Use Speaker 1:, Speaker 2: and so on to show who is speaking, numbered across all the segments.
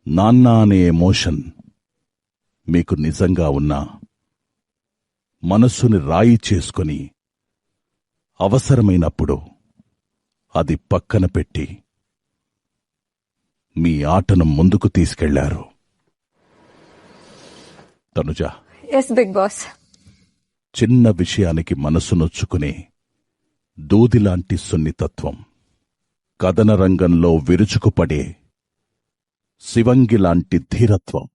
Speaker 1: నాన్న అనే ఎమోషన్ మీకు నిజంగా ఉన్నా మనస్సుని రాయి చేసుకుని అవసరమైనప్పుడు అది పక్కన పెట్టి మీ ఆటను ముందుకు తీసుకెళ్లారు. Tanuja,
Speaker 2: yes Bigg Boss.
Speaker 1: చిన్న విషయానికి మనసు నొచ్చుకునే దూదిలాంటి సున్నితత్వం, కథన రంగంలో విరుచుకుపడే శివంగిలాంటి ధీరత్వం,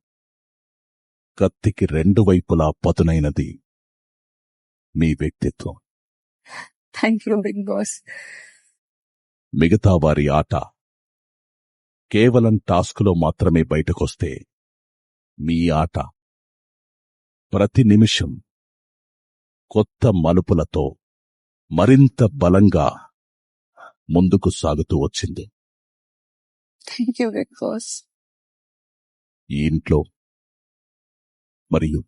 Speaker 1: కత్తికి రెండు వైపులా పదునైనది మీ వ్యక్తిత్వం.
Speaker 2: Thank you Bigg Boss.
Speaker 1: మిగతా వారి ఆట కేవలం టాస్కులో మాత్రమే బయటకొస్తే, మీ ఆట ప్రతి నిమిషం కొత్త మలుపులతో మరింత బలంగా ముందుకు సాగుతూ వచ్చింది.
Speaker 2: Thank you Bigg Boss.
Speaker 1: ఈ ఇంట్లో మరియు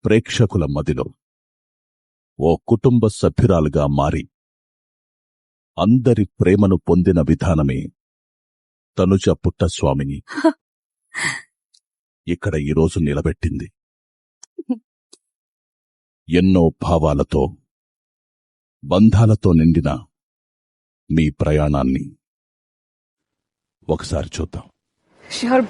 Speaker 1: ప్రేక్షకుల మదిలో ఓ కుటుంబ సభ్యురాలుగా మారి అందరి ప్రేమను పొందిన విధానమే తనుజ పుట్టస్వామిని ఇక్కడ ఈరోజు నిలబెట్టింది. ఎన్నో భావాలతో, బంధాలతో నిండిన మీ ప్రయాణాన్ని ఒకసారి చూద్దాం.
Speaker 2: ష్యూర్.